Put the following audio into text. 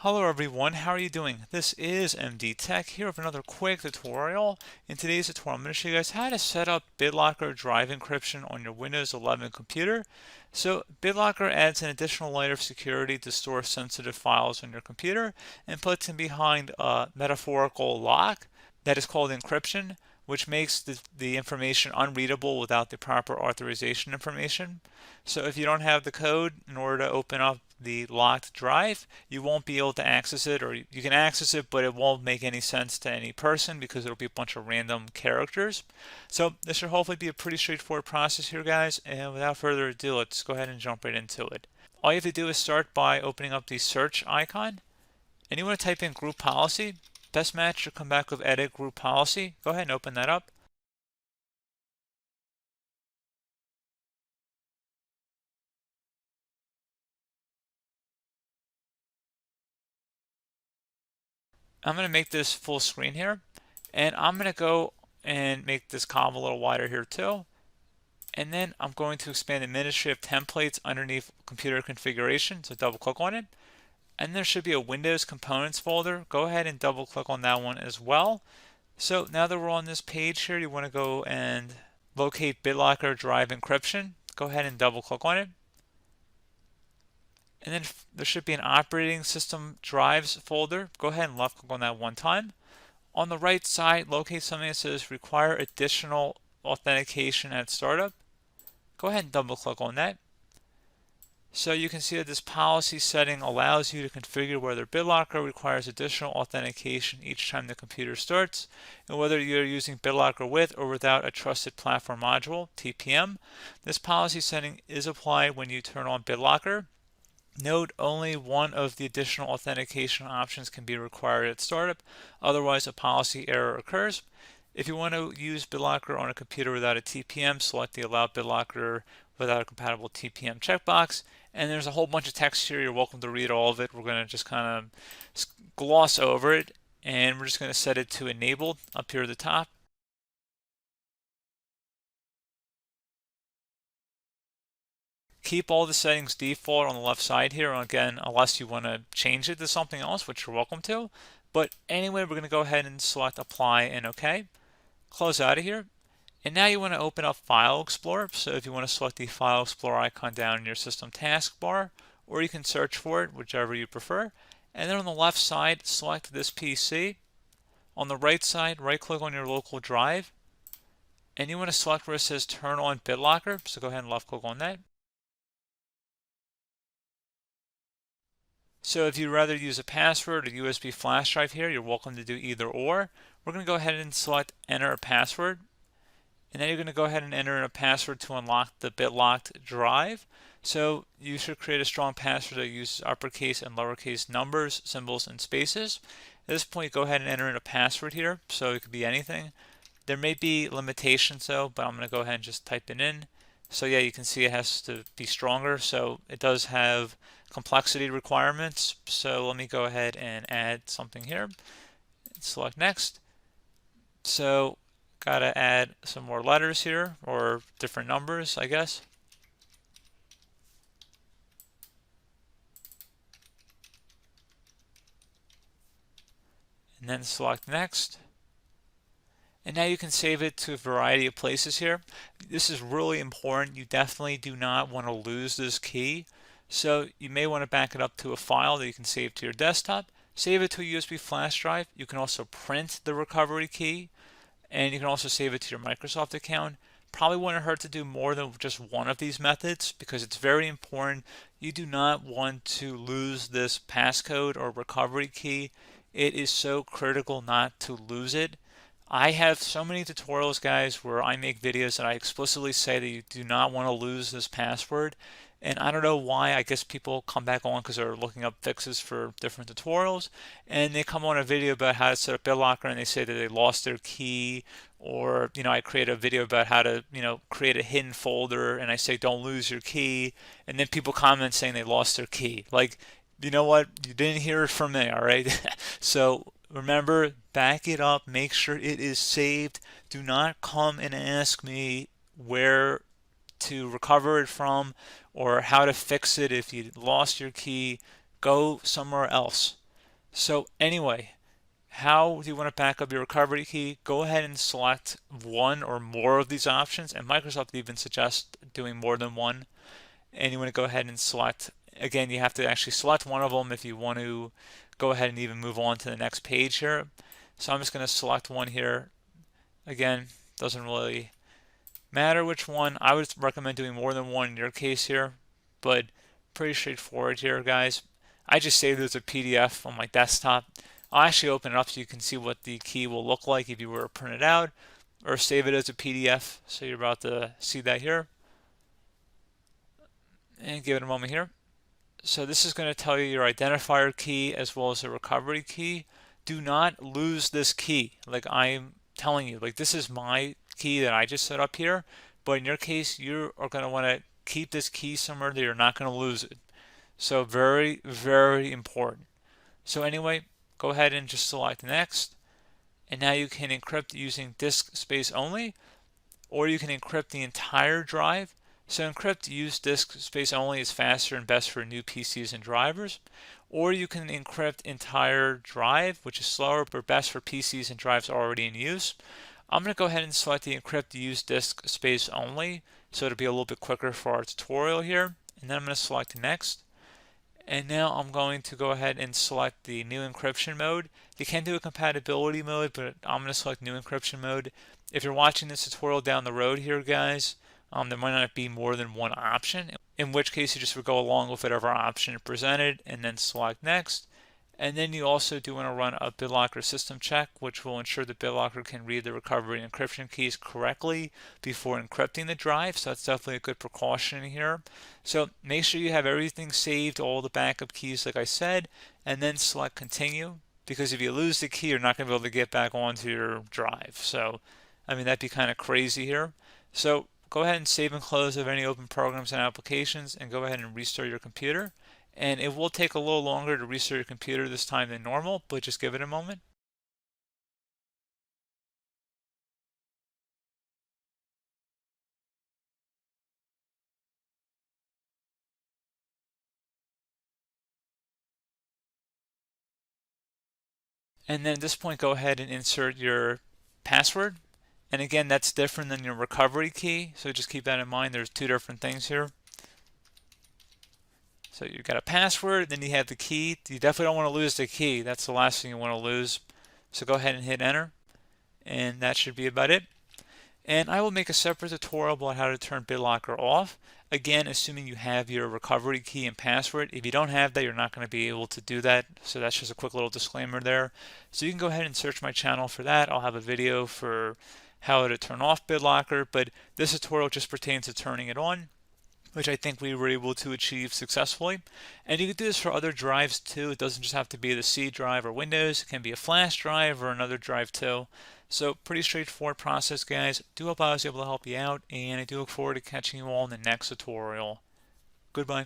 Hello everyone, how are you doing? This is MD Tech here with another quick tutorial. In today's tutorial, I'm going to show you guys how to set up BitLocker drive encryption on your Windows 11 computer. So BitLocker adds an additional layer of security to store sensitive files on your computer and puts them behind a metaphorical lock that is called encryption, which makes the information unreadable without the proper authorization information. So if you don't have the code in order to open up the locked drive, you won't be able to access it, or you can access it, but it won't make any sense to any person because it'll be a bunch of random characters. So this should hopefully be a pretty straightforward process here, guys. And without further ado, let's go ahead and jump right into it. All you have to do is start by opening up the search icon, and you want to type in group policy. Best match should come back with edit group policy. Go ahead and open that up. I'm going to make this full screen here, and I'm going to go and make this column a little wider here too. And then I'm going to expand administrative templates underneath computer configuration, so double click on it. And there should be a Windows components folder. Go ahead and double click on that one as well. So now that we're on this page here, you want to go and locate BitLocker drive encryption. Go ahead and double click on it. And then there should be an operating system drives folder. Go ahead and left click on that one time. On the right side, locate something that says require additional authentication at startup. Go ahead and double click on that. So you can see that this policy setting allows you to configure whether BitLocker requires additional authentication each time the computer starts, and whether you're using BitLocker with or without a trusted platform module, TPM. This policy setting is applied when you turn on BitLocker. Note, only one of the additional authentication options can be required at startup, otherwise a policy error occurs. If you want to use BitLocker on a computer without a TPM, select the Allow BitLocker without a compatible TPM checkbox. And there's a whole bunch of text here. You're welcome to read all of it. We're going to just kind of gloss over it, and we're just going to set it to enabled up here at the top. Keep all the settings default on the left side here, again, unless you want to change it to something else, which you're welcome to. But anyway, we're going to go ahead and select apply and OK. Close out of here. And now you want to open up File Explorer. So if you want to select the File Explorer icon down in your system taskbar, or you can search for it, whichever you prefer. And then on the left side, select this PC. On the right side, right click on your local drive. And you want to select where it says Turn on BitLocker. So go ahead and left click on that. So if you'd rather use a password or USB flash drive here, you're welcome to do either or. We're going to go ahead and select enter a password. And then you're going to go ahead and enter in a password to unlock the BitLocked drive. So you should create a strong password that uses uppercase and lowercase numbers, symbols, and spaces. At this point, go ahead and enter in a password here. So it could be anything. There may be limitations though, but I'm going to go ahead and just type it in. So yeah, you can see it has to be stronger. So it does have complexity requirements. So let me go ahead and add something here. Select next. So got to add some more letters here, or different numbers, I guess. And then select next. And now you can save it to a variety of places here. This is really important. You definitely do not want to lose this key. So you may want to back it up to a file that you can save to your desktop. Save it to a USB flash drive. You can also print the recovery key, and you can also save it to your Microsoft account. Probably wouldn't hurt to do more than just one of these methods, because it's very important. You do not want to lose this passcode or recovery key. It is so critical not to lose it. I have so many tutorials, guys, where I make videos that I explicitly say that you do not want to lose this password. And I don't know why. I guess people come back on because they're looking up fixes for different tutorials, and they come on a video about how to set up BitLocker, and they say that they lost their key. Or, I create a video about how to, create a hidden folder, and I say don't lose your key, and then people comment saying they lost their key. Like, you know what? You didn't hear it from me, all right? So remember, back it up, make sure it is saved. Do not come and ask me where to recover it from or how to fix it if you lost your key. Go somewhere else. So anyway, how do you want to back up your recovery key? Go ahead and select one or more of these options, and Microsoft even suggests doing more than one. And you want to go ahead and select, again, you have to actually select one of them if you want to go ahead and even move on to the next page here. So I'm just going to select one here. Again, doesn't really matter which one. I would recommend doing more than one in your case here, but pretty straightforward here, guys. I just saved it as a PDF on my desktop. I'll actually open it up so you can see what the key will look like if you were to print it out, or save it as a PDF. So you're about to see that here. And give it a moment here. So this is going to tell you your identifier key as well as the recovery key. Do not lose this key. Like I'm telling you, like this is my key that I just set up here, but in your case, you are going to want to keep this key somewhere that you're not going to lose it. So very, very important. So anyway, go ahead and just select next. And now you can encrypt using disk space only, or you can encrypt the entire drive. So encrypt use disk space only is faster and best for new PCs and drivers. Or you can encrypt entire drive, which is slower but best for PCs and drives already in use. I'm going to go ahead and select the encrypt use disk space only, so it'll be a little bit quicker for our tutorial here. And then I'm going to select next. And now I'm going to go ahead and select the new encryption mode. You can do a compatibility mode, but I'm going to select new encryption mode. If you're watching this tutorial down the road here, guys, there might not be more than one option, in which case you just would go along with whatever option presented and then select next. And then you also do want to run a BitLocker system check, which will ensure that BitLocker can read the recovery and encryption keys correctly before encrypting the drive. So that's definitely a good precaution here. So make sure you have everything saved, all the backup keys, like I said, and then select continue. Because if you lose the key, you're not going to be able to get back onto your drive. So, I mean, that'd be kind of crazy here. So go ahead and save and close of any open programs and applications, and go ahead and restart your computer. And it will take a little longer to restart your computer this time than normal, but just give it a moment. And then at this point, go ahead and insert your password. And again, that's different than your recovery key, so just keep that in mind. There's two different things here. So you've got a password, then you have the key. You definitely don't want to lose the key. That's the last thing you want to lose. So go ahead and hit enter, and that should be about it. And I will make a separate tutorial about how to turn BitLocker off. Again, assuming you have your recovery key and password. If you don't have that, you're not going to be able to do that. So that's just a quick little disclaimer there. So you can go ahead and search my channel for that. I'll have a video for how to turn off BitLocker, but this tutorial just pertains to turning it on, which I think we were able to achieve successfully. And you can do this for other drives too. It doesn't just have to be the C drive or Windows. It can be a flash drive or another drive too. So pretty straightforward process, guys. Do hope I was able to help you out, and I do look forward to catching you all in the next tutorial. Goodbye.